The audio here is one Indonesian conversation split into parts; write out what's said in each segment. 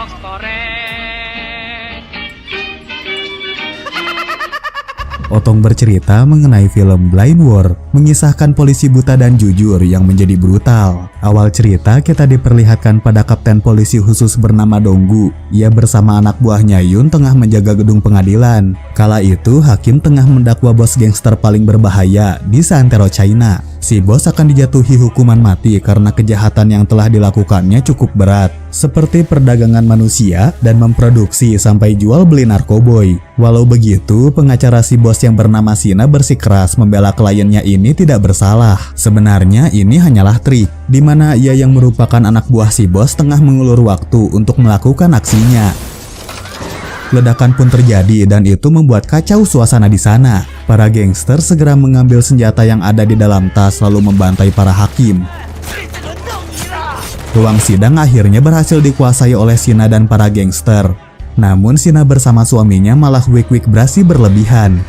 box korek. Otong bercerita mengenai film Blind War, mengisahkan polisi buta dan jujur yang menjadi brutal. Awal cerita kita diperlihatkan pada kapten polisi khusus bernama Donggu. Ia bersama anak buahnya Yun tengah menjaga gedung pengadilan. Kala itu hakim tengah mendakwa bos gangster paling berbahaya di seantero China. Si bos akan dijatuhi hukuman mati karena kejahatan yang telah dilakukannya cukup berat, seperti perdagangan manusia dan memproduksi sampai jual beli narkoboy. Walau begitu, pengacara si bos yang bernama Sina bersikeras membela kliennya ini tidak bersalah. Sebenarnya ini hanyalah trik, di mana ia yang merupakan anak buah si bos tengah mengulur waktu untuk melakukan aksinya. Ledakan pun terjadi dan itu membuat kacau suasana di sana. Para gangster segera mengambil senjata yang ada di dalam tas lalu membantai para hakim. Ruang sidang akhirnya berhasil dikuasai oleh Sina dan para gangster. Namun Sina bersama suaminya malah wik-wik berasi berlebihan.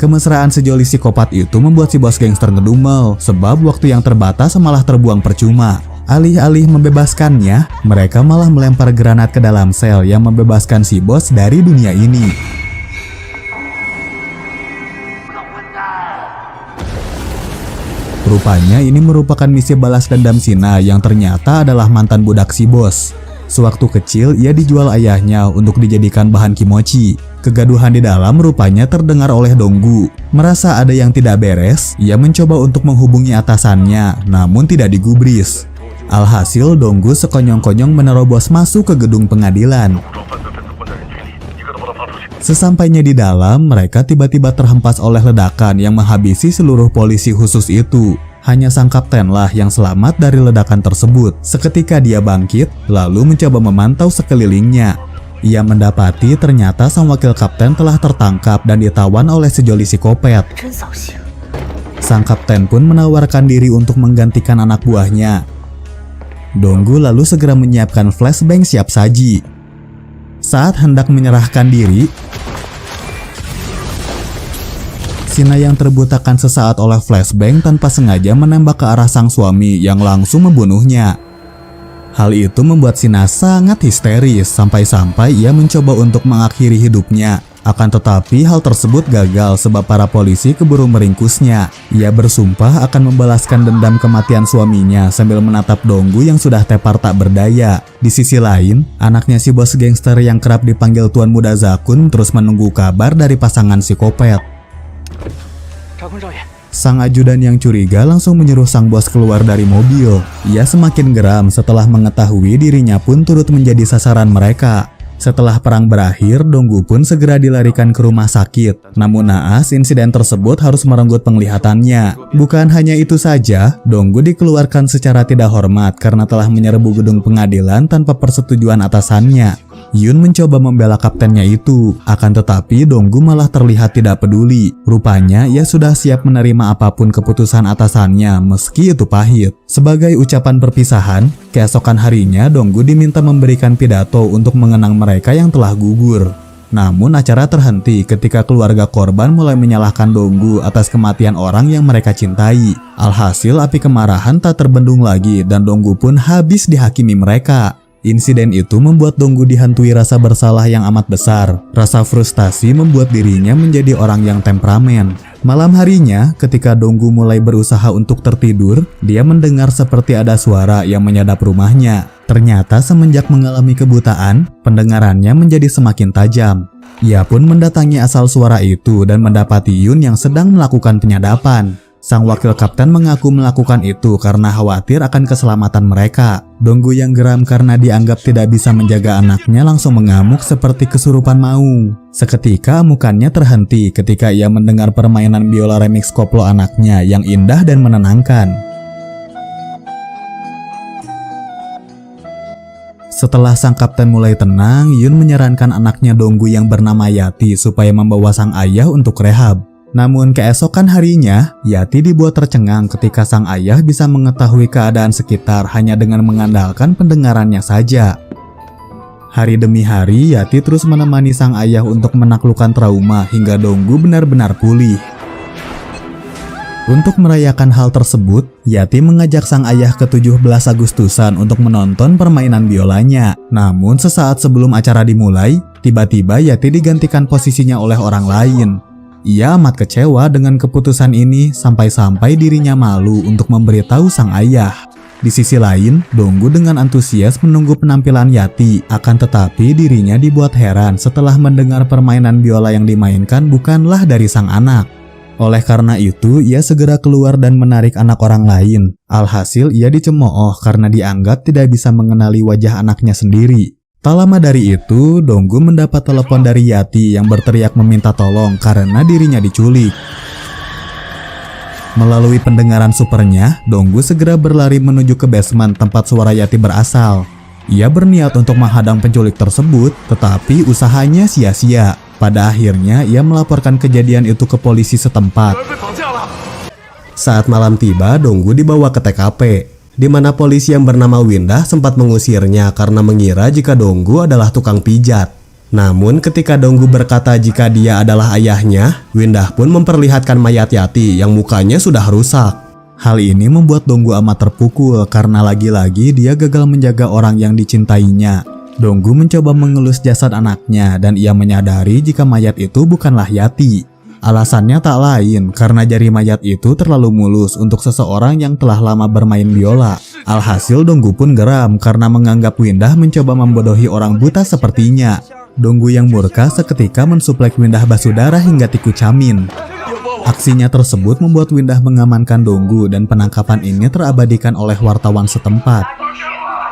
Kemesraan sejoli psikopat itu membuat si bos gangster ngedumel, sebab waktu yang terbatas malah terbuang percuma. Alih-alih membebaskannya, mereka malah melempar granat ke dalam sel yang membebaskan si bos dari dunia ini. Rupanya ini merupakan misi balas dendam Sina yang ternyata adalah mantan budak si bos. Sewaktu kecil, ia dijual ayahnya untuk dijadikan bahan kimochi. Kegaduhan di dalam rupanya terdengar oleh Donggu. Merasa ada yang tidak beres, ia mencoba untuk menghubungi atasannya, namun tidak digubris. Alhasil Donggu sekonyong-konyong menerobos masuk ke gedung pengadilan. Sesampainya di dalam, mereka tiba-tiba terhempas oleh ledakan yang menghabisi seluruh polisi khusus itu. Hanya sang kapten lah yang selamat dari ledakan tersebut. Seketika dia bangkit, lalu mencoba memantau sekelilingnya. Ia mendapati ternyata sang wakil kapten telah tertangkap dan ditawan oleh sejoli psikopat. Sang kapten pun menawarkan diri untuk menggantikan anak buahnya. Donggu lalu segera menyiapkan flashbang siap saji. Saat hendak menyerahkan diri, Sina yang terbutakan sesaat oleh flashbang tanpa sengaja menembak ke arah sang suami yang langsung membunuhnya. Hal itu membuat Sina sangat histeris sampai-sampai ia mencoba untuk mengakhiri hidupnya. Akan tetapi hal tersebut gagal sebab para polisi keburu meringkusnya. Ia bersumpah akan membalaskan dendam kematian suaminya sambil menatap Donggu yang sudah tepar tak berdaya. Di sisi lain, anaknya si bos gangster yang kerap dipanggil Tuan Muda Zakun terus menunggu kabar dari pasangan psikopat. Sang ajudan yang curiga langsung menyuruh sang bos keluar dari mobil. Ia semakin geram setelah mengetahui dirinya pun turut menjadi sasaran mereka. Setelah perang berakhir, Donggu pun segera dilarikan ke rumah sakit. Namun naas, insiden tersebut harus merenggut penglihatannya. Bukan hanya itu saja, Donggu dikeluarkan secara tidak hormat karena telah menyerbu gedung pengadilan tanpa persetujuan atasannya. Yun mencoba membela kaptennya itu, akan tetapi Donggu malah terlihat tidak peduli. Rupanya ia sudah siap menerima apapun keputusan atasannya meski itu pahit. Sebagai ucapan perpisahan, keesokan harinya Donggu diminta memberikan pidato untuk mengenang mereka yang telah gugur. Namun acara terhenti ketika keluarga korban mulai menyalahkan Donggu atas kematian orang yang mereka cintai. Alhasil api kemarahan tak terbendung lagi dan Donggu pun habis dihakimi mereka. Insiden itu membuat Donggu dihantui rasa bersalah yang amat besar. Rasa frustasi membuat dirinya menjadi orang yang temperamen. Malam harinya, ketika Donggu mulai berusaha untuk tertidur, dia mendengar seperti ada suara yang menyadap rumahnya. Ternyata semenjak mengalami kebutaan, pendengarannya menjadi semakin tajam. Ia pun mendatangi asal suara itu dan mendapati Yun yang sedang melakukan penyadapan. Sang wakil kapten mengaku melakukan itu karena khawatir akan keselamatan mereka. Donggu yang geram karena dianggap tidak bisa menjaga anaknya langsung mengamuk seperti kesurupan mau. Seketika amukannya terhenti ketika ia mendengar permainan biola remix koplo anaknya yang indah dan menenangkan. Setelah sang kapten mulai tenang, Yun menyarankan anaknya Donggu yang bernama Yati supaya membawa sang ayah untuk rehab. Namun keesokan harinya, Yati dibuat tercengang ketika sang ayah bisa mengetahui keadaan sekitar hanya dengan mengandalkan pendengarannya saja. Hari demi hari, Yati terus menemani sang ayah untuk menaklukkan trauma hingga Donggu benar-benar pulih. Untuk merayakan hal tersebut, Yati mengajak sang ayah ke 17 Agustusan untuk menonton permainan biolanya. Namun sesaat sebelum acara dimulai, tiba-tiba Yati digantikan posisinya oleh orang lain. Ia amat kecewa dengan keputusan ini sampai-sampai dirinya malu untuk memberitahu sang ayah. Di sisi lain, Donggu dengan antusias menunggu penampilan Yati, akan tetapi dirinya dibuat heran setelah mendengar permainan biola yang dimainkan bukanlah dari sang anak. Oleh karena itu, ia segera keluar dan menarik anak orang lain. Alhasil, ia dicemooh karena dianggap tidak bisa mengenali wajah anaknya sendiri. Tak lama dari itu, Donggu mendapat telepon dari Yati yang berteriak meminta tolong karena dirinya diculik. Melalui pendengaran supernya, Donggu segera berlari menuju ke basement tempat suara Yati berasal. Ia berniat untuk menghadang penculik tersebut, tetapi usahanya sia-sia. Pada akhirnya, ia melaporkan kejadian itu ke polisi setempat. Saat malam tiba, Donggu dibawa ke TKP, di mana polisi yang bernama Windah sempat mengusirnya karena mengira jika Donggu adalah tukang pijat. Namun ketika Donggu berkata jika dia adalah ayahnya, Windah pun memperlihatkan mayat Yati yang mukanya sudah rusak. Hal ini membuat Donggu amat terpukul karena lagi-lagi dia gagal menjaga orang yang dicintainya. Donggu mencoba mengelus jasad anaknya dan ia menyadari jika mayat itu bukanlah Yati. Alasannya tak lain karena jari mayat itu terlalu mulus untuk seseorang yang telah lama bermain biola. Alhasil Donggu pun geram karena menganggap Windah mencoba membodohi orang buta sepertinya. Donggu yang murka seketika mensuplek Windah Basudara hingga Tiku Camin. Aksinya tersebut membuat Windah mengamankan Donggu dan penangkapan ini terabadikan oleh wartawan setempat.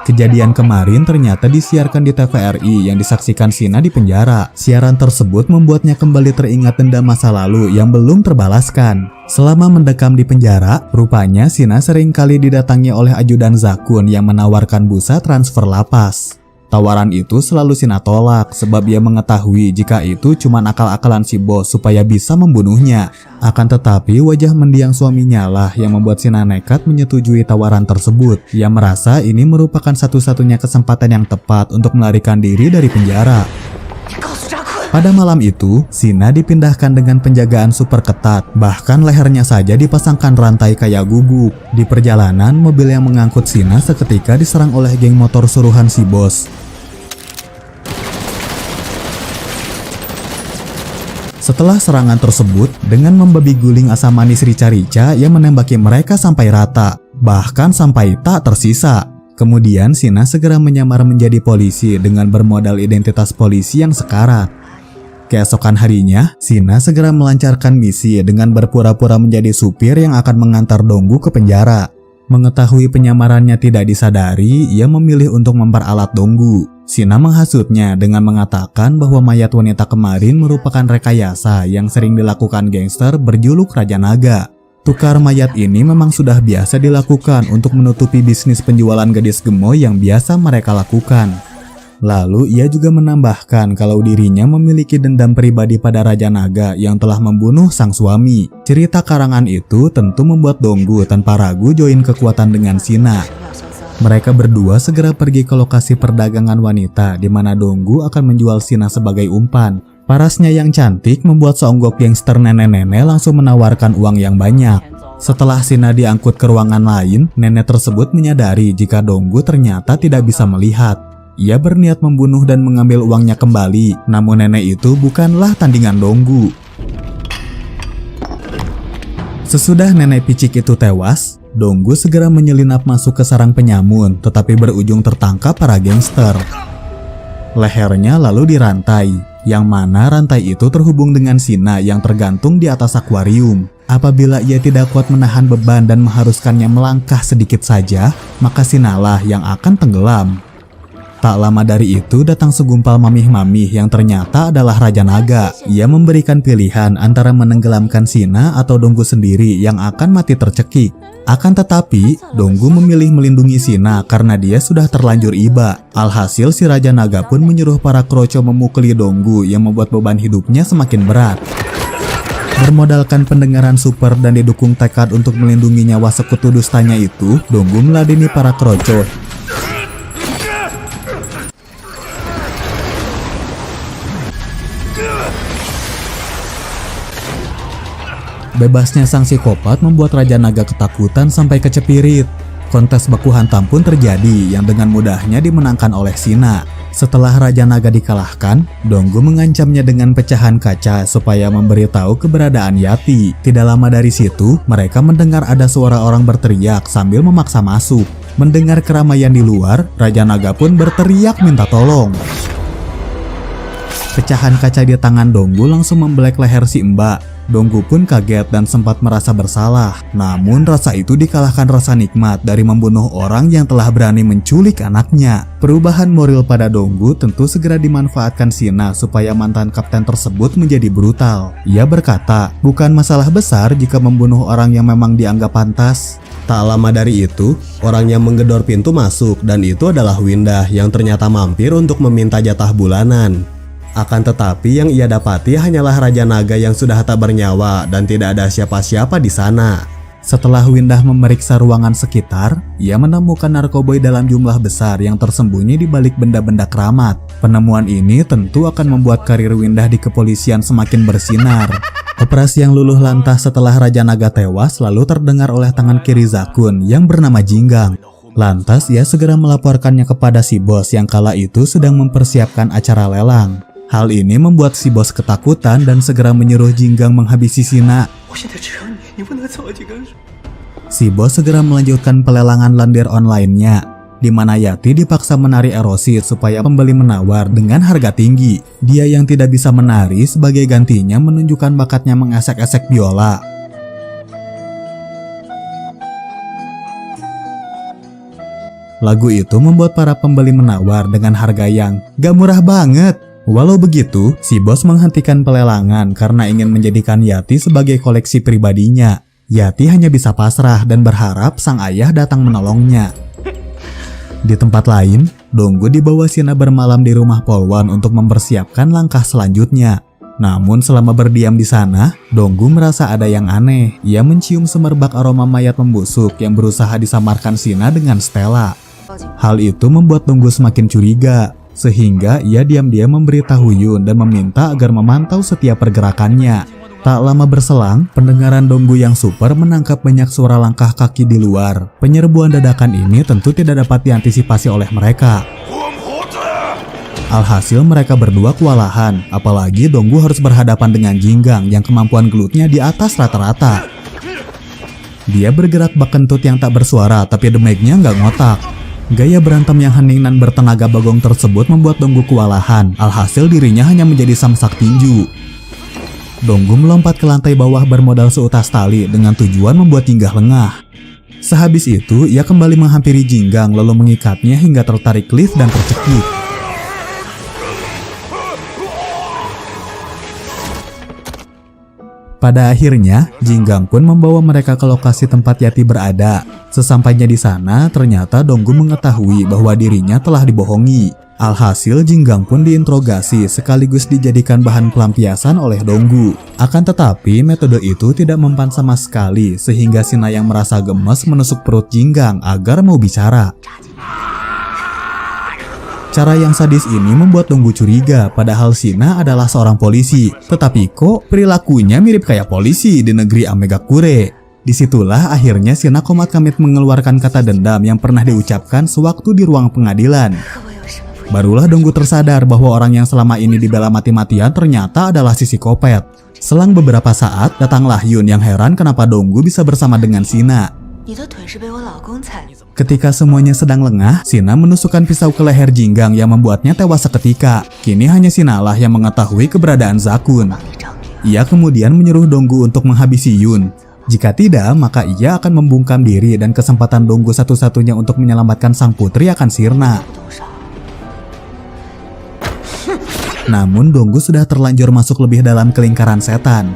Kejadian kemarin ternyata disiarkan di TVRI yang disaksikan Sina di penjara. Siaran tersebut membuatnya kembali teringat dendam masa lalu yang belum terbalaskan. Selama mendekam di penjara, rupanya Sina seringkali didatangi oleh ajudan Zakun yang menawarkan busa transfer lapas. Tawaran itu selalu Sina tolak sebab ia mengetahui jika itu cuma akal-akalan si bos supaya bisa membunuhnya. Akan tetapi wajah mendiang suaminya lah yang membuat Sina nekat menyetujui tawaran tersebut. Ia merasa ini merupakan satu-satunya kesempatan yang tepat untuk melarikan diri dari penjara. Pada malam itu, Sina dipindahkan dengan penjagaan super ketat. Bahkan lehernya saja dipasangkan rantai kayak guguk. Di perjalanan, mobil yang mengangkut Sina seketika diserang oleh geng motor suruhan si bos. Setelah serangan tersebut, dengan membabi guling asam manis rica-rica yang menembaki mereka sampai rata, bahkan sampai tak tersisa. Kemudian Sina segera menyamar menjadi polisi dengan bermodal identitas polisi yang sekarat. Keesokan harinya, Sina segera melancarkan misi dengan berpura-pura menjadi supir yang akan mengantar Donggu ke penjara. Mengetahui penyamarannya tidak disadari, ia memilih untuk memperalat Donggu. Sina menghasutnya dengan mengatakan bahwa mayat wanita kemarin merupakan rekayasa yang sering dilakukan gangster berjuluk Raja Naga. Tukar mayat ini memang sudah biasa dilakukan untuk menutupi bisnis penjualan gadis gemoy yang biasa mereka lakukan. Lalu ia juga menambahkan kalau dirinya memiliki dendam pribadi pada Raja Naga yang telah membunuh sang suami. Cerita karangan itu tentu membuat Donggu tanpa ragu join kekuatan dengan Sina. Mereka berdua segera pergi ke lokasi perdagangan wanita di mana Donggu akan menjual Sina sebagai umpan. Parasnya yang cantik membuat seonggok gangster nenek-nenek langsung menawarkan uang yang banyak. Setelah Sina diangkut ke ruangan lain, nenek tersebut menyadari jika Donggu ternyata tidak bisa melihat. Ia berniat membunuh dan mengambil uangnya kembali, namun nenek itu bukanlah tandingan Donggu. Sesudah nenek picik itu tewas, Donggu segera menyelinap masuk ke sarang penyamun, tetapi berujung tertangkap para gangster. Lehernya lalu dirantai, yang mana rantai itu terhubung dengan Sina yang tergantung di atas akuarium. Apabila ia tidak kuat menahan beban dan mengharuskannya melangkah sedikit saja, maka Sinalah yang akan tenggelam. Tak lama dari itu datang segumpal mamih-mamih yang ternyata adalah Raja Naga. Ia memberikan pilihan antara menenggelamkan Sina atau Donggu sendiri yang akan mati tercekik. Akan tetapi, Donggu memilih melindungi Sina karena dia sudah terlanjur iba. Alhasil si Raja Naga pun menyuruh para kroco memukuli Donggu yang membuat beban hidupnya semakin berat. Bermodalkan pendengaran super dan didukung tekad untuk melindungi nyawa sekutu dustanya itu, Donggu meladeni para kroco. Bebasnya sang psikopat membuat Raja Naga ketakutan sampai kecepirit. Kontes baku hantam pun terjadi yang dengan mudahnya dimenangkan oleh Sina. Setelah Raja Naga dikalahkan, Donggu mengancamnya dengan pecahan kaca supaya memberitahu keberadaan Yati. Tidak lama dari situ, mereka mendengar ada suara orang berteriak sambil memaksa masuk. Mendengar keramaian di luar, Raja Naga pun berteriak minta tolong. Pecahan kaca di tangan Donggu langsung membelek leher si Mbak. Donggu pun kaget dan sempat merasa bersalah. Namun rasa itu dikalahkan rasa nikmat dari membunuh orang yang telah berani menculik anaknya. Perubahan moral pada Donggu tentu segera dimanfaatkan Sina supaya mantan kapten tersebut menjadi brutal. Ia berkata, bukan masalah besar jika membunuh orang yang memang dianggap pantas. Tak lama dari itu, orang yang menggedor pintu masuk dan itu adalah Windah yang ternyata mampir untuk meminta jatah bulanan. Akan tetapi yang ia dapati hanyalah Raja Naga yang sudah tak bernyawa dan tidak ada siapa-siapa di sana. Setelah Windah memeriksa ruangan sekitar, ia menemukan narkoboy dalam jumlah besar yang tersembunyi di balik benda-benda keramat. Penemuan ini tentu akan membuat karir Windah di kepolisian semakin bersinar. Operasi yang luluh lantas setelah Raja Naga tewas lalu terdengar oleh tangan kiri Zakun yang bernama Jinggang. Lantas ia segera melaporkannya kepada si bos yang kala itu sedang mempersiapkan acara lelang. Hal ini membuat si bos ketakutan dan segera menyuruh Jinggang menghabisi Sina. Si bos segera melanjutkan pelelangan landir online-nya, di mana Yati dipaksa menari erosi supaya pembeli menawar dengan harga tinggi. Dia yang tidak bisa menari sebagai gantinya menunjukkan bakatnya mengesek-esek biola. Lagu itu membuat para pembeli menawar dengan harga yang gak murah banget. Walau begitu, si bos menghentikan pelelangan karena ingin menjadikan Yati sebagai koleksi pribadinya. Yati hanya bisa pasrah dan berharap sang ayah datang menolongnya. Di tempat lain, Donggu dibawa Sina bermalam di rumah Polwan untuk mempersiapkan langkah selanjutnya. Namun selama berdiam di sana, Donggu merasa ada yang aneh. Ia mencium semerbak aroma mayat membusuk yang berusaha disamarkan Sina dengan Stella. Hal itu membuat Donggu semakin curiga. Sehingga ia diam-diam memberitahu Yun dan meminta agar memantau setiap pergerakannya. Tak lama berselang, pendengaran Donggu yang super menangkap banyak suara langkah kaki di luar. Penyerbuan dadakan ini tentu tidak dapat diantisipasi oleh mereka. Alhasil mereka berdua kewalahan, apalagi Donggu harus berhadapan dengan Jinggang yang kemampuan gelutnya di atas rata-rata. Dia bergerak bak kentut yang tak bersuara tapi damage-nya nggak ngotak. Gaya berantem yang hening dan bertenaga bagong tersebut membuat Donggu kewalahan. Alhasil dirinya hanya menjadi samsak tinju. Donggu melompat ke lantai bawah bermodal seutas tali dengan tujuan membuat Jinggang lengah. Sehabis itu, ia kembali menghampiri Jinggang lalu mengikatnya hingga tertarik lift dan tercekik. Pada akhirnya, Jinggang pun membawa mereka ke lokasi tempat Yati berada. Sesampainya di sana, ternyata Donggu mengetahui bahwa dirinya telah dibohongi. Alhasil, Jinggang pun diinterogasi sekaligus dijadikan bahan pelampiasan oleh Donggu. Akan tetapi, metode itu tidak mempan sama sekali sehingga Sina yang merasa gemes menusuk perut Jinggang agar mau bicara. Cara yang sadis ini membuat Donggu curiga, padahal Sina adalah seorang polisi. Tetapi kok perilakunya mirip kayak polisi di negeri Amegakure. Disitulah akhirnya Sina komat kamit mengeluarkan kata dendam yang pernah diucapkan sewaktu di ruang pengadilan. Barulah Donggu tersadar bahwa orang yang selama ini dibela mati-matian ternyata adalah si psikopat. Selang beberapa saat, datanglah Yun yang heran kenapa Donggu bisa bersama dengan Sina. Ketika semuanya sedang lengah, Sina menusukkan pisau ke leher Jinggang yang membuatnya tewas seketika. Kini hanya Sina lah yang mengetahui keberadaan Zakun. Ia kemudian menyuruh Donggu untuk menghabisi Yun. Jika tidak, maka ia akan membungkam diri dan kesempatan Donggu satu-satunya untuk menyelamatkan sang putri akan sirna. Namun Donggu sudah terlanjur masuk lebih dalam ke lingkaran setan.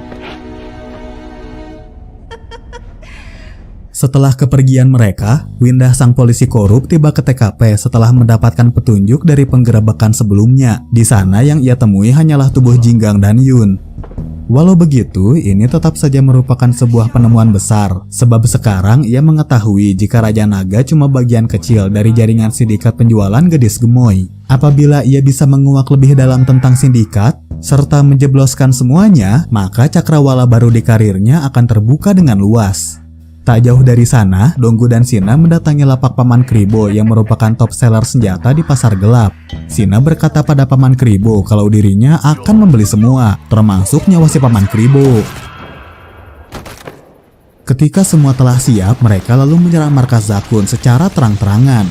Setelah kepergian mereka, Windah sang polisi korup tiba ke TKP setelah mendapatkan petunjuk dari penggerebekan sebelumnya. Di sana yang ia temui hanyalah tubuh Jinggang dan Yun. Walau begitu, ini tetap saja merupakan sebuah penemuan besar, sebab sekarang ia mengetahui jika Raja Naga cuma bagian kecil dari jaringan sindikat penjualan gadis gemoy. Apabila ia bisa menguak lebih dalam tentang sindikat, serta menjebloskan semuanya, maka cakrawala baru di karirnya akan terbuka dengan luas. Tak jauh dari sana, Donggu dan Sina mendatangi lapak Paman Kribo yang merupakan top seller senjata di pasar gelap. Sina berkata pada Paman Kribo kalau dirinya akan membeli semua, termasuk nyawa si Paman Kribo. Ketika semua telah siap, mereka lalu menyerang markas Zakun secara terang-terangan.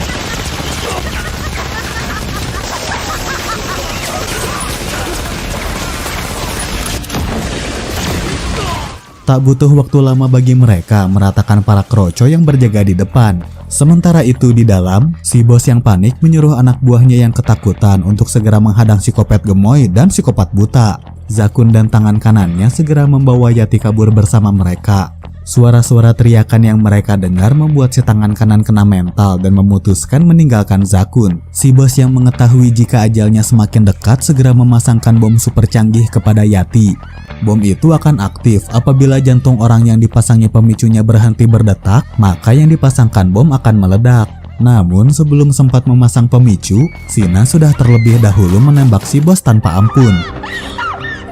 Tak butuh waktu lama bagi mereka meratakan para kroco yang berjaga di depan. Sementara itu di dalam, si bos yang panik menyuruh anak buahnya yang ketakutan untuk segera menghadang psikopat gemoy dan psikopat buta. Zakun dan tangan kanannya segera membawa Yati kabur bersama mereka. Suara-suara teriakan yang mereka dengar membuat si tangan kanan kena mental dan memutuskan meninggalkan Zakun. Si bos yang mengetahui jika ajalnya semakin dekat segera memasangkan bom super canggih kepada Yati. Bom itu akan aktif apabila jantung orang yang dipasangi pemicunya berhenti berdetak, maka yang dipasangkan bom akan meledak. Namun sebelum sempat memasang pemicu, Sina sudah terlebih dahulu menembak si bos tanpa ampun.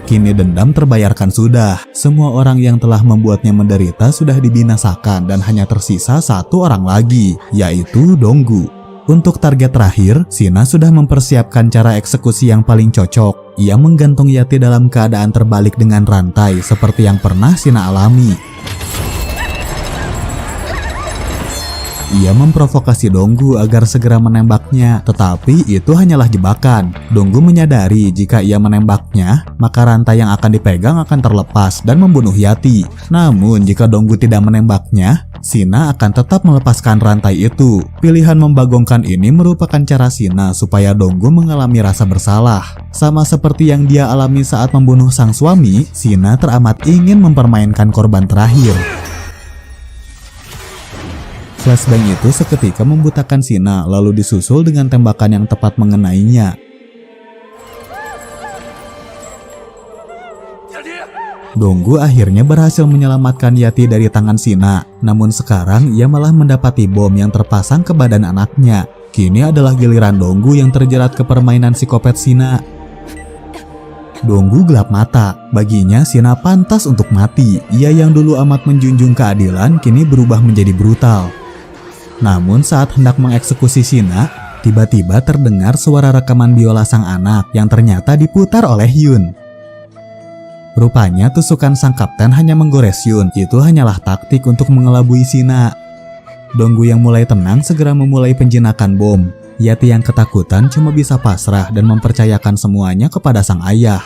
Kini dendam terbayarkan sudah. Semua orang yang telah membuatnya menderita sudah dibinasakan dan hanya tersisa satu orang lagi, yaitu Donggu. Untuk target terakhir, Sina sudah mempersiapkan cara eksekusi yang paling cocok. Ia menggantung Yati dalam keadaan terbalik dengan rantai seperti yang pernah Sina alami. Ia memprovokasi Donggu agar segera menembaknya, tetapi itu hanyalah jebakan. Donggu menyadari jika ia menembaknya, maka rantai yang akan dipegang akan terlepas dan membunuh Yati. Namun jika Donggu tidak menembaknya, Sina akan tetap melepaskan rantai itu. Pilihan membagongkan ini merupakan cara Sina supaya Donggu mengalami rasa bersalah. Sama seperti yang dia alami saat membunuh sang suami, Sina teramat ingin mempermainkan korban terakhir. Flashbang itu seketika membutakan Sina, lalu disusul dengan tembakan yang tepat mengenainya. Donggu akhirnya berhasil menyelamatkan Yati dari tangan Sina, namun sekarang ia malah mendapati bom yang terpasang ke badan anaknya. Kini adalah giliran Donggu yang terjerat ke permainan psikopat Sina. Donggu gelap mata, baginya Sina pantas untuk mati. Ia yang dulu amat menjunjung keadilan kini berubah menjadi brutal. Namun saat hendak mengeksekusi Sina, tiba-tiba terdengar suara rekaman biola sang anak yang ternyata diputar oleh Yun. Rupanya tusukan sang kapten hanya menggores Yun, itu hanyalah taktik untuk mengelabui Sina. Donggu yang mulai tenang segera memulai penjinakan bom. Yati yang ketakutan cuma bisa pasrah dan mempercayakan semuanya kepada sang ayah.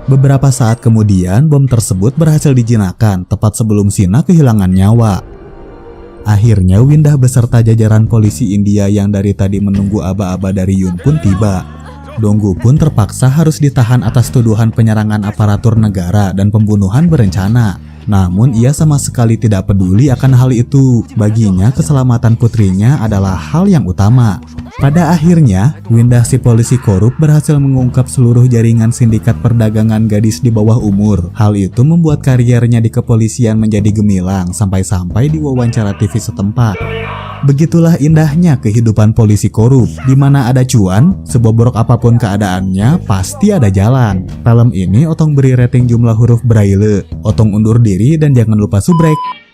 Beberapa saat kemudian, bom tersebut berhasil dijinakkan tepat sebelum Sina kehilangan nyawa. Akhirnya Windah beserta jajaran polisi India yang dari tadi menunggu aba-aba dari Yun pun tiba. Donggu pun terpaksa harus ditahan atas tuduhan penyerangan aparatur negara dan pembunuhan berencana. Namun ia sama sekali tidak peduli akan hal itu. Baginya keselamatan putrinya adalah hal yang utama. Pada akhirnya, Windah si polisi korup berhasil mengungkap seluruh jaringan sindikat perdagangan gadis di bawah umur. Hal itu membuat kariernya di kepolisian menjadi gemilang sampai-sampai diwawancara TV setempat. Begitulah indahnya kehidupan polisi korup, di mana ada cuan, sebobrok apapun keadaannya, pasti ada jalan. Film ini Otong beri rating jumlah huruf Braille. Otong undur diri dan jangan lupa subrek.